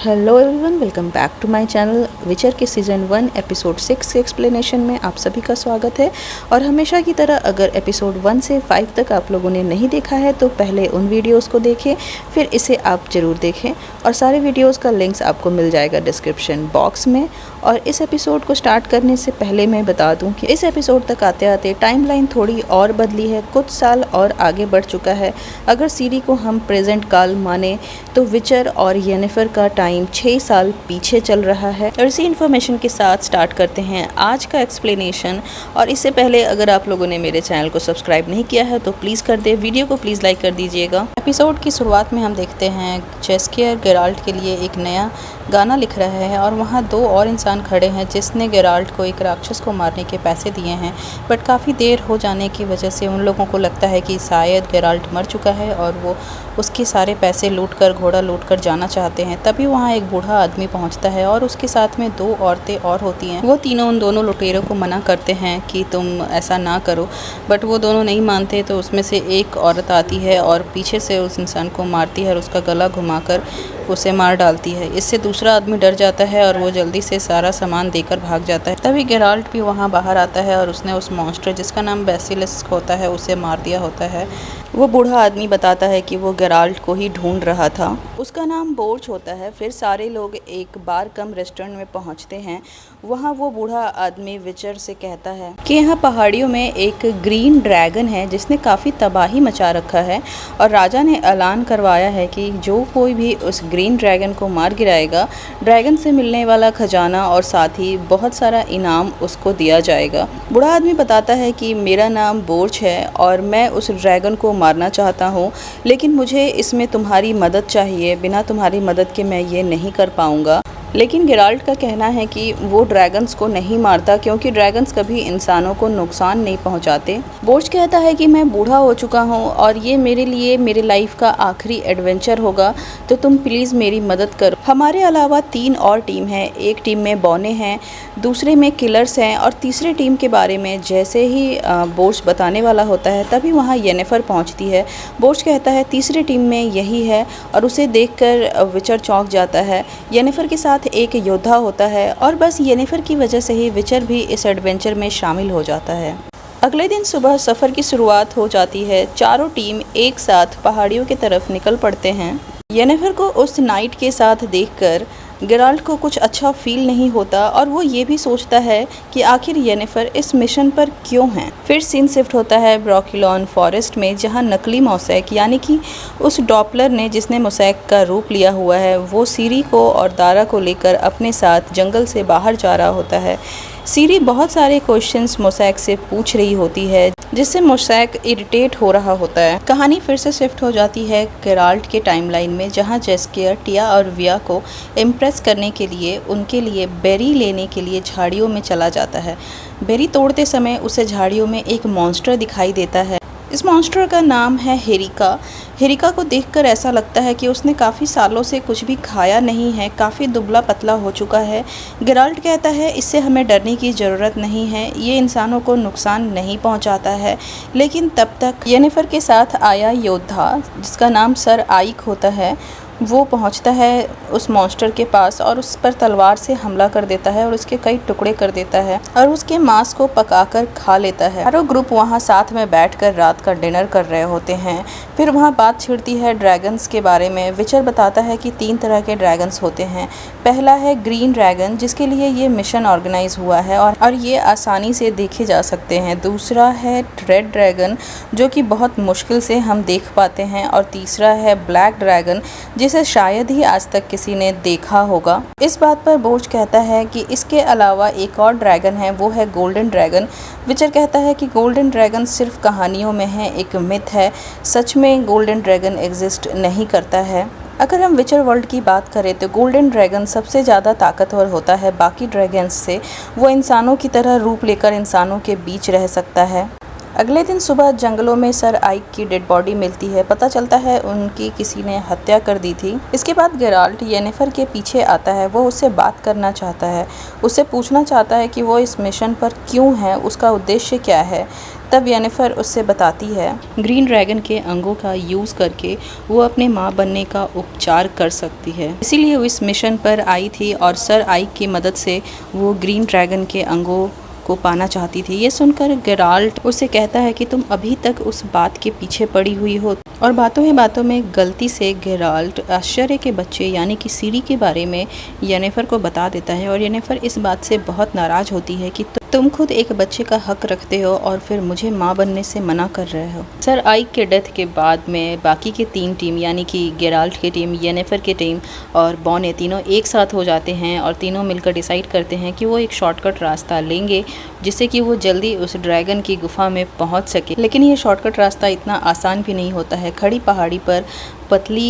Hello everyone, welcome back to my channel. Witcher के season 1 episode 6 के explanation में आप सभी का स्वागत है। और हमेशा की तरह अगर एपिसोड 1 से 5 तक आप लोगों ने नहीं देखा है तो पहले उन वीडियोस को देखें, फिर इसे आप ज़रूर देखें। और सारे वीडियोस का लिंक्स आपको मिल जाएगा डिस्क्रिप्शन बॉक्स में। और इस एपिसोड को स्टार्ट करने से पहले मैं बता दूं कि इस एपिसोड तक आते आते टाइमलाइन थोड़ी और बदली है, कुछ साल और आगे बढ़ चुका है। अगर सीरी को हम प्रेजेंट काल माने तो विचर और येनिफर का टाइम 6 साल पीछे चल रहा है। और इसी इन्फॉर्मेशन के साथ स्टार्ट करते हैं आज का एक्सप्लेनेशन। और इससे पहले अगर आप लोगों ने मेरे चैनल को सब्सक्राइब नहीं किया है तो प्लीज़ कर दे, वीडियो को प्लीज़ लाइक कर दीजिएगा। एपिसोड की शुरुआत में हम देखते हैं जेस्कियर गेराल्ट के लिए एक नया गाना लिख रहा है और वहाँ दो और इंसान खड़े हैं जिसने गेराल्ट को एक राक्षस को मारने के पैसे दिए हैं। बट काफ़ी देर हो जाने की वजह से उन लोगों को लगता है कि शायद गेराल्ट मर चुका है और वो उसके सारे पैसे लूटकर, घोड़ा लूटकर जाना चाहते हैं। तभी वहाँ एक बूढ़ा आदमी पहुँचता है और उसके साथ में दो औरतें और होती हैं। वो तीनों उन दोनों लुटेरों को मना करते हैं कि तुम ऐसा ना करो, बट वो दोनों नहीं मानते। तो उसमें से एक औरत आती है और पीछे से उस इंसान को मारती है और उसका गला घुमाकर उसे मार डालती है। इससे दूसरा आदमी डर जाता है और वो जल्दी से सारा सामान देकर भाग जाता है। तभी गेराल्ट भी वहाँ बाहर आता है और उसने उस मॉन्स्टर जिसका नाम बेसिलिस्क होता है उसे मार दिया होता है। वो बूढ़ा आदमी बताता है कि वो गेराल्ट को ही ढूंढ रहा था, उसका नाम बोर्च होता है। फिर सारे लोग एक बार कम रेस्टोरेंट में पहुंचते हैं। वहाँ वो बूढ़ा आदमी विचर से कहता है कि यहाँ पहाड़ियों में एक ग्रीन ड्रैगन है जिसने काफ़ी तबाही मचा रखा है और राजा ने ऐलान करवाया है कि जो कोई भी उस ग्रीन ड्रैगन को मार गिराएगा, ड्रैगन से मिलने वाला खजाना और साथ ही बहुत सारा इनाम उसको दिया जाएगा। बूढ़ा आदमी बताता है कि मेरा नाम बोर्च है और मैं उस ड्रैगन को मारना चाहता हूँ, लेकिन मुझे इसमें तुम्हारी मदद चाहिए। बिना तुम्हारी मदद के मैं ये नहीं कर पाऊँगा। लेकिन गेराल्ट का कहना है कि वो ड्रैगन्स को नहीं मारता क्योंकि ड्रैगन्स कभी इंसानों को नुकसान नहीं पहुंचाते। बोर्च कहता है कि मैं बूढ़ा हो चुका हूं और ये मेरे लिए मेरे लाइफ का आखिरी एडवेंचर होगा, तो तुम प्लीज़ मेरी मदद करो। हमारे अलावा 3 और टीम है। एक टीम में बौने हैं, दूसरे में किलर्स हैं और तीसरे टीम के बारे में जैसे ही बोर्च बताने वाला होता है तभी वहाँ येनिफर पहुँचती है। बोर्च कहता है तीसरी टीम में यही है और उसे देखकर विचर चौंक जाता है। येनिफर के साथ एक योद्धा होता है और बस येनिफर की वजह से ही विचर भी इस एडवेंचर में शामिल हो जाता है। अगले दिन सुबह सफ़र की शुरुआत हो जाती है। चारों टीम एक साथ पहाड़ियों की तरफ निकल पड़ते हैं। येनिफर को उस नाइट के साथ देखकर गेराल्ट को कुछ अच्छा फील नहीं होता और वो ये भी सोचता है कि आखिर येनिफर इस मिशन पर क्यों है। फिर सीन शिफ्ट होता है ब्रोकिलॉन फॉरेस्ट में, जहाँ नकली मोसैक यानी कि उस डॉपलर ने जिसने मोसैक का रूप लिया हुआ है वो सीरी को और दारा को लेकर अपने साथ जंगल से बाहर जा रहा होता है। सीरी बहुत सारे क्वेश्चंस मोसैक से पूछ रही होती है जिससे मोसैक इरिटेट हो रहा होता है। कहानी फिर से शिफ्ट हो जाती है गेराल्ट के टाइमलाइन में, जहां जेस्कियर टिया और विया को इम्प्रेस करने के लिए उनके लिए बेरी लेने के लिए झाड़ियों में चला जाता है। बेरी तोड़ते समय उसे झाड़ियों में एक मॉन्स्टर दिखाई देता है। इस मॉन्स्टर का नाम है हेरिका। हेरिका को देखकर ऐसा लगता है कि उसने काफ़ी सालों से कुछ भी खाया नहीं है, काफ़ी दुबला पतला हो चुका है। गेराल्ट कहता है इससे हमें डरने की ज़रूरत नहीं है, ये इंसानों को नुकसान नहीं पहुंचाता है। लेकिन तब तक येनिफर के साथ आया योद्धा जिसका नाम सर आइक होता है, वो पहुंचता है उस मॉन्स्टर के पास और उस पर तलवार से हमला कर देता है और उसके कई टुकड़े कर देता है और उसके मांस को पकाकर खा लेता है। चारों ग्रुप वहां साथ में बैठकर रात का डिनर कर रहे होते हैं। फिर वहां बात छिड़ती है ड्रैगन्स के बारे में। विचर बताता है कि 3 तरह के ड्रैगन्स होते हैं। पहला है ग्रीन ड्रैगन जिसके लिए ये मिशन ऑर्गेनाइज हुआ है और ये आसानी से देखे जा सकते हैं। दूसरा है रेड ड्रैगन जो कि बहुत मुश्किल से हम देख पाते हैं और तीसरा है ब्लैक ड्रैगन जिसे शायद ही आज तक किसी ने देखा होगा। इस बात पर बोर्च कहता है कि इसके अलावा एक और ड्रैगन है, वो है गोल्डन ड्रैगन। विचर कहता है कि गोल्डन ड्रैगन सिर्फ कहानियों में है, एक मिथ है, सच में गोल्डन ड्रैगन एग्जिस्ट नहीं करता है। अगर हम विचर वर्ल्ड की बात करें तो गोल्डन ड्रैगन सबसे ज़्यादा ताकतवर होता है बाकी ड्रैगन्स से। वो इंसानों की तरह रूप लेकर इंसानों के बीच रह सकता है। अगले दिन सुबह जंगलों में सर आइक की डेड बॉडी मिलती है। पता चलता है उनकी किसी ने हत्या कर दी थी। इसके बाद गेराल्ट येनिफर के पीछे आता है। वो उससे बात करना चाहता है, उससे पूछना चाहता है कि वो इस मिशन पर क्यों है, उसका उद्देश्य क्या है। तब येनिफर उससे बताती है ग्रीन ड्रैगन के अंगों का यूज़ करके वो अपने माँ बनने का उपचार कर सकती है, इसीलिए वो इस मिशन पर आई थी और सर आइक की मदद से वो ग्रीन ड्रैगन के अंगों को पाना चाहती थी। ये सुनकर गेराल्ट उससे कहता है कि तुम अभी तक उस बात के पीछे पड़ी हुई हो। और बातों ही बातों में गलती से गेराल्ट आश्चर्य के बच्चे यानी कि सीरी के बारे में येनिफर को बता देता है और येनिफर इस बात से बहुत नाराज़ होती है कि तुम खुद एक बच्चे का हक रखते हो और फिर मुझे माँ बनने से मना कर रहे हो। सर आइक के डेथ के बाद में बाकी के 3 टीम यानी कि गेराल्ट की टीम, येनिफर की टीम और बॉने तीनों एक साथ हो जाते हैं और तीनों मिलकर डिसाइड करते हैं कि वो एक शॉर्टकट रास्ता लेंगे जिससे कि वो जल्दी उस ड्रैगन की गुफा में पहुंच सके। लेकिन ये शॉर्टकट रास्ता इतना आसान भी नहीं होता है। खड़ी पहाड़ी पर पतली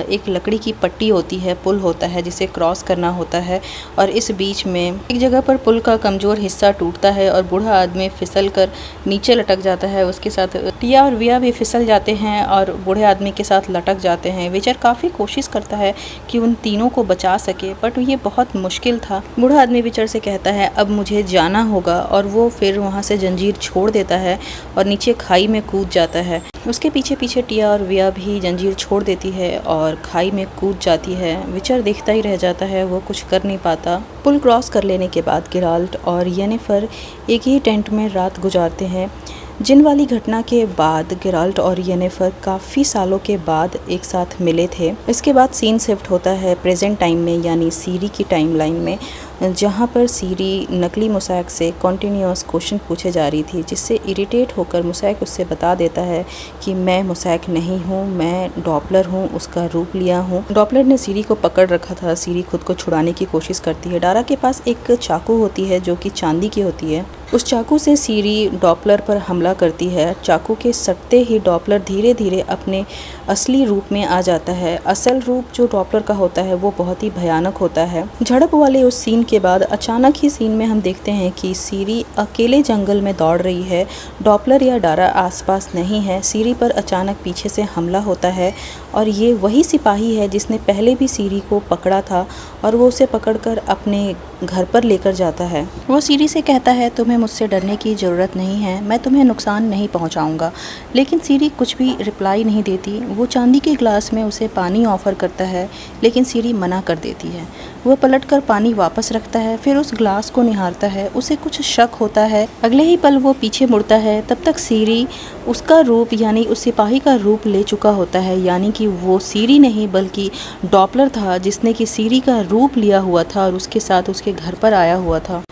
एक लकड़ी की पट्टी होती है, पुल होता है जिसे क्रॉस करना होता है और इस बीच में एक जगह पर पुल का कमज़ोर हिस्सा टूटता है और बूढ़ा आदमी फिसल कर नीचे लटक जाता है। उसके साथ टिया और विया भी फिसल जाते हैं और बूढ़े आदमी के साथ लटक जाते हैं। विचर काफ़ी कोशिश करता है कि उन तीनों को बचा सके, बट ये बहुत मुश्किल था। बूढ़ा आदमी विचर से कहता है अब मुझे जाना होगा और वो फिर वहाँ से जंजीर छोड़ देता है और नीचे खाई में कूद जाता है। उसके पीछे पीछे टिया और विया भी जंजीर छोड़ देती है और खाई में कूद जाती है। विचर देखता ही रह जाता है, वो कुछ कर नहीं पाता। पुल क्रॉस कर लेने के बाद गेराल्ट और येनिफर एक ही टेंट में रात गुजारते हैं। जिन वाली घटना के बाद गेराल्ट और येनिफर काफ़ी सालों के बाद एक साथ मिले थे। इसके बाद सीन शिफ्ट होता है प्रेजेंट टाइम में यानी सीरी की टाइमलाइन में, जहाँ पर सीरी नकली मुसैक से कॉन्टीन्यूअस क्वेश्चन पूछे जा रही थी, जिससे इरिटेट होकर मुसैक उससे बता देता है कि मैं मुसैक नहीं हूँ, मैं डॉपलर हूँ, उसका रूप लिया हूँ। डॉपलर ने सीरी को पकड़ रखा था। सीरी खुद को छुड़ाने की कोशिश करती है। डारा के पास एक चाकू होती है जो कि चांदी की होती है। उस चाकू से सीरी डॉपलर पर हमला करती है। चाकू के सटते ही डॉपलर धीरे धीरे अपने असली रूप में आ जाता है। असल रूप जो डॉपलर का होता है वो बहुत ही भयानक होता है। झड़प वाले उस सीन के बाद अचानक ही सीन में हम देखते हैं कि सीरी अकेले जंगल में दौड़ रही है। डॉपलर या डारा आसपास नहीं है। सीरी पर अचानक पीछे से हमला होता है और ये वही सिपाही है जिसने पहले भी सीरी को पकड़ा था और वो उसे पकड़कर अपने घर पर लेकर जाता है। वो सीरी से कहता है तुम्हें मुझसे डरने की ज़रूरत नहीं है, मैं तुम्हें नुकसान नहीं पहुंचाऊंगा। लेकिन सीरी कुछ भी रिप्लाई नहीं देती। वो चांदी के ग्लास में उसे पानी ऑफ़र करता है लेकिन सीरी मना कर देती है। वो पलटकर पानी वापस रखता है, फिर उस ग्लास को निहारता है। उसे कुछ शक होता है। अगले ही पल वो पीछे मुड़ता है। तब तक सीरी उसका रूप यानी उस सिपाही का रूप ले चुका होता है, यानी कि वो सीरी नहीं बल्कि डॉपलर था जिसने कि सीरी का रूप लिया हुआ था और उसके साथ उसके घर पर आया हुआ था।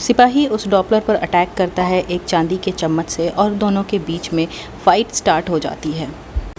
सिपाही उस डॉपलर पर अटैक करता है एक चांदी के चम्मच से और दोनों के बीच में फ़ाइट स्टार्ट हो जाती है।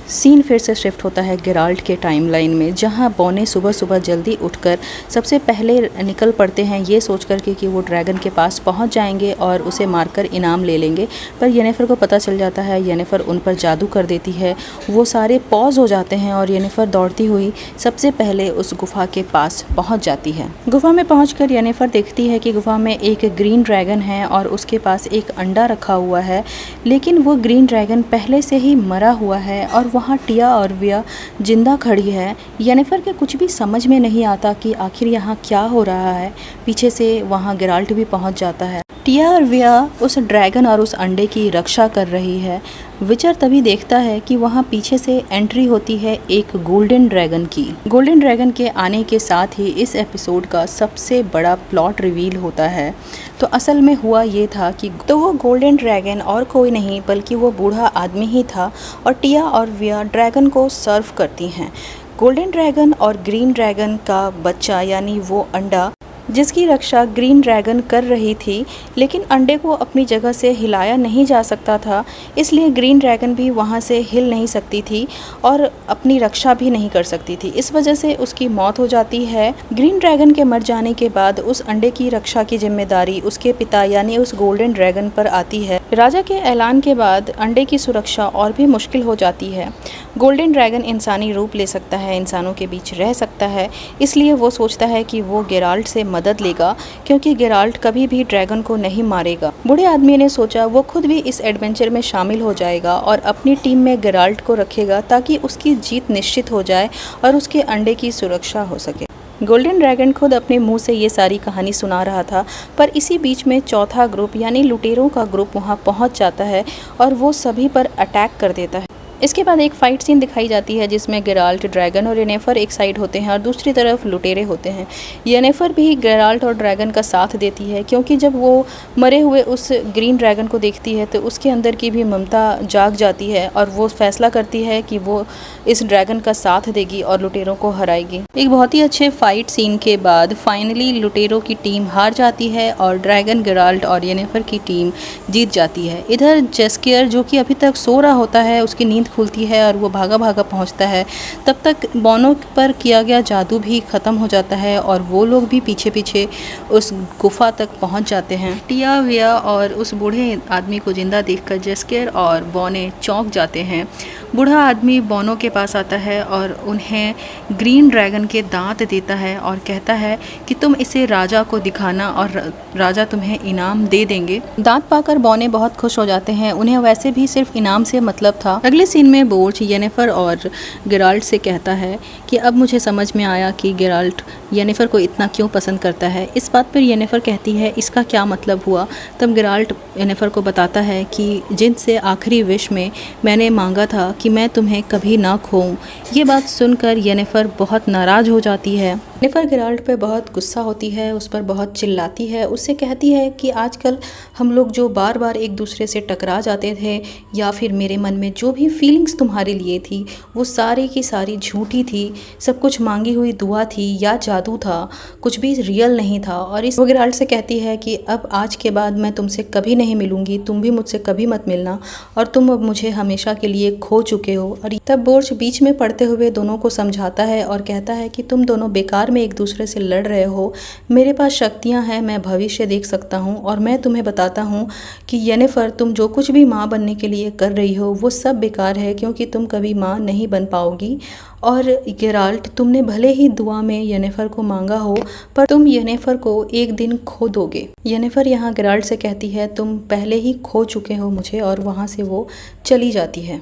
सीन फिर से शिफ्ट होता है गेराल्ट के टाइमलाइन में, जहां बॉने सुबह सुबह जल्दी उठकर सबसे पहले निकल पड़ते हैं ये सोच कर के कि वो ड्रैगन के पास पहुंच जाएंगे और उसे मारकर इनाम ले लेंगे। पर येनिफर को पता चल जाता है। येनिफर उन पर जादू कर देती है। वो सारे पॉज हो जाते हैं और येनिफर दौड़ती हुई सबसे पहले उस गुफा के पास पहुँच जाती है। गुफा में पहुँच येनिफर देखती है कि गुफा में एक ग्रीन ड्रैगन है और उसके पास एक अंडा रखा हुआ है, लेकिन वो ग्रीन ड्रैगन पहले से ही मरा हुआ है और वहाँ टिया और विया जिंदा खड़ी है। येनिफर के कुछ भी समझ में नहीं आता कि आखिर यहाँ क्या हो रहा है। पीछे से वहाँ गेराल्ट भी पहुँच जाता है। टिया और विया उस ड्रैगन और उस अंडे की रक्षा कर रही है। विचर तभी देखता है कि वहाँ पीछे से एंट्री होती है एक गोल्डन ड्रैगन की। गोल्डन ड्रैगन के आने के साथ ही इस एपिसोड का सबसे बड़ा प्लॉट रिवील होता है। तो असल में हुआ ये था कि वो गोल्डन ड्रैगन और कोई नहीं बल्कि वो बूढ़ा आदमी ही था और टिया और विया ड्रैगन को सर्व करती हैं। गोल्डन ड्रैगन और ग्रीन ड्रैगन का बच्चा यानी वो अंडा जिसकी रक्षा ग्रीन ड्रैगन कर रही थी, लेकिन अंडे को अपनी जगह से हिलाया नहीं जा सकता था, इसलिए ग्रीन ड्रैगन भी वहाँ से हिल नहीं सकती थी और अपनी रक्षा भी नहीं कर सकती थी। इस वजह से उसकी मौत हो जाती है। ग्रीन ड्रैगन के मर जाने के बाद उस अंडे की रक्षा की जिम्मेदारी उसके पिता यानी उस गोल्डन ड्रैगन पर आती है। राजा के ऐलान के बाद अंडे की सुरक्षा और भी मुश्किल हो जाती है। गोल्डन ड्रैगन इंसानी रूप ले सकता है, इंसानों के बीच रह सकता है, इसलिए वो सोचता है कि वो गेराल्ट से मदद लेगा क्योंकि गेराल्ट कभी भी ड्रैगन को नहीं मारेगा। बूढ़े आदमी ने सोचा वो खुद भी इस एडवेंचर में शामिल हो जाएगा और अपनी टीम में गेराल्ट को रखेगा ताकि उसकी जीत निश्चित हो जाए और उसके अंडे की सुरक्षा हो सके। गोल्डन ड्रैगन खुद अपने मुंह से ये सारी कहानी सुना रहा था, पर इसी बीच में चौथा ग्रुप यानी लुटेरों का ग्रुप वहाँ पहुँच जाता है और वो सभी पर अटैक कर देता है। इसके बाद एक फ़ाइट सीन दिखाई जाती है जिसमें गेराल्ट, ड्रैगन और येनेफर एक साइड होते हैं और दूसरी तरफ लुटेरे होते हैं। येनेफर भी गेराल्ट और ड्रैगन का साथ देती है क्योंकि जब वो मरे हुए उस ग्रीन ड्रैगन को देखती है तो उसके अंदर की भी ममता जाग जाती है और वो फैसला करती है कि वो इस ड्रैगन का साथ देगी और लुटेरों को हराएगी। एक बहुत ही अच्छे फाइट सीन के बाद फाइनली लुटेरों की टीम हार जाती है और ड्रैगन, गेराल्ट और येनेफर की टीम जीत जाती है। इधर जेस्कियर जो कि अभी तक सो रहा होता है, उसकी नींद खुलती है और वो भागा भागा पहुंचता है। तब तक बोनो पर किया गया जादू भी ख़त्म हो जाता है और वो लोग भी पीछे पीछे उस गुफा तक पहुंच जाते हैं। टिया, विया और उस बूढ़े आदमी को जिंदा देखकर जेस्कियर और बोने चौंक जाते हैं। बूढ़ा आदमी बोनो के पास आता है और उन्हें ग्रीन ड्रैगन के दांत देता है और कहता है कि तुम इसे राजा को दिखाना और राजा तुम्हें इनाम दे देंगे। दांत पाकर बोने बहुत खुश हो जाते हैं, उन्हें वैसे भी सिर्फ इनाम से मतलब था। अगले सीन में बोर्च येनेफर और गेराल्ट से कहता है कि अब मुझे समझ में आया कि गेराल्ट येनेफर को इतना क्यों पसंद करता है। इस बात पर येनेफर कहती है इसका क्या मतलब हुआ। तब गेराल्ट येनेफर को बताता है कि जिनसे आखिरी विश में मैंने मांगा था कि मैं तुम्हें कभी ना खोऊं। ये बात सुनकर येनेफर बहुत नाराज़ हो जाती है। येनेफर गेराल्ट पे बहुत गुस्सा होती है, उस पर बहुत चिल्लाती है, उससे कहती है कि आजकल हम लोग जो बार बार एक दूसरे से टकरा जाते थे या फिर मेरे मन में जो भी फीलिंग्स तुम्हारे लिए थी वो सारी की सारी झूठी थी, सब कुछ मांगी हुई दुआ थी या जादू था, कुछ भी रियल नहीं था। और इस गेराल्ट से कहती है कि अब आज के बाद मैं तुमसे कभी नहीं मिलूंगी, तुम भी मुझसे कभी मत मिलना और तुम अब मुझे हमेशा के लिए खो चुके हो। और तब बोर्च बीच में पड़ते हुए दोनों को समझाता है और कहता है कि तुम दोनों बेकार में एक दूसरे से लड़ रहे हो, मेरे पास शक्तियाँ हैं, मैं भविष्य देख सकता हूँ और मैं तुम्हें बताता हूँ कि येनेफर तुम जो कुछ भी माँ बनने के लिए कर रही हो वो सब बेकार है क्योंकि तुम कभी माँ नहीं बन पाओगी। और गेराल्ट, तुमने भले ही दुआ में येनेफर को मांगा हो पर तुम येनेफर को एक दिन खो दोगे। येनेफर यहाँ गेराल्ट से कहती है तुम पहले ही खो चुके हो मुझे और वहाँ से वो चली जाती है।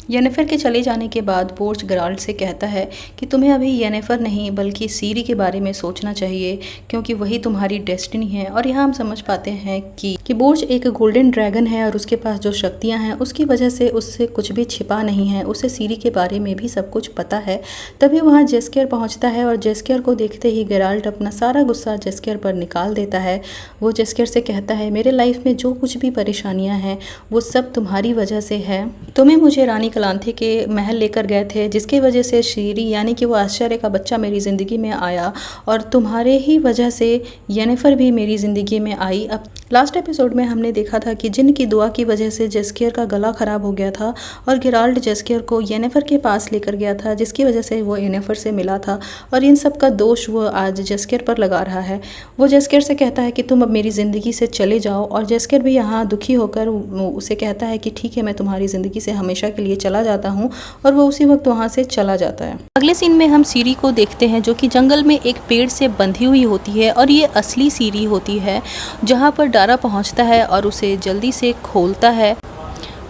येनेफर के चले जाने के बाद बोर्च गेराल्ट से कहता है कि तुम्हें अभी येनेफर नहीं बल्कि सीरी के बारे में सोचना चाहिए क्योंकि वही तुम्हारी डेस्टिनी है। और यहाँ हम समझ पाते हैं कि बोर्च एक गोल्डन ड्रैगन है और उसके पास जो शक्तियाँ हैं उसकी वजह से उससे कुछ भी छिपा नहीं है, उसे सीरी के बारे में भी सब कुछ पता है। तभी वहाँ जेस्कियर पहुँचता है और जेस्कियर को देखते ही गेराल्ट अपना सारा गुस्सा जेस्कियर पर निकाल देता है। वो जेस्कियर से कहता है मेरे लाइफ में जो कुछ भी परेशानियाँ हैं वो सब तुम्हारी वजह से है। तुम्हें मुझे रानी कलांथे के महल लेकर गए थे जिसकी वजह से सीरी यानी कि वो आश्चर्य का बच्चा मेरी ज़िंदगी में आया और तुम्हारे ही वजह से येनेफर भी मेरी ज़िंदगी में आई। अब लास्ट एपिसोड में हमने देखा था कि जिन की दुआ की वजह से जेस्कियर का गला ख़राब हो गया था और गेराल्ट जेस्कियर को येनेफर के पास लेकर गया था जिसकी वजह से वो येनेफर से मिला था और इन सब का दोष वो आज जेस्कियर पर लगा रहा है। वो जेस्कियर से कहता है कि तुम अब मेरी ज़िंदगी से चले जाओ और जेस्कियर भी यहाँ दुखी होकर उसे कहता है कि ठीक है मैं तुम्हारी ज़िंदगी से हमेशा के लिए चला जाता हूँ और वो उसी वक्त वहाँ से चला जाता है। अगले सीन में हम सीरी को देखते हैं जो कि जंगल में एक पेड़ से बंधी हुई होती है और ये असली सीरी होती है जहाँ पर डारा पहुँचता है और उसे जल्दी से खोलता है।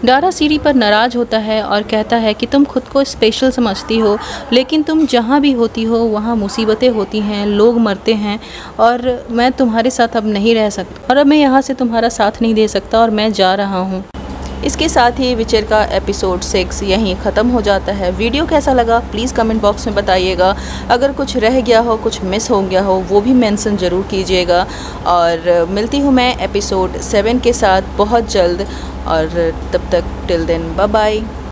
डारा सीरी पर नाराज़ होता है और कहता है कि तुम खुद को स्पेशल समझती हो लेकिन तुम जहाँ भी होती हो वहाँ मुसीबतें होती हैं, लोग मरते हैं और मैं तुम्हारे साथ अब नहीं रह सकता और अब मैं यहाँ से तुम्हारा साथ नहीं दे सकता और मैं जा रहा हूँ। इसके साथ ही विचर का एपिसोड 6 यहीं ख़त्म हो जाता है। वीडियो कैसा लगा प्लीज़ कमेंट बॉक्स में बताइएगा। अगर कुछ रह गया हो, कुछ मिस हो गया हो वो भी मेंशन ज़रूर कीजिएगा। और मिलती हूँ मैं एपिसोड 7 के साथ बहुत जल्द और तब तक टिल देन बाय बाय।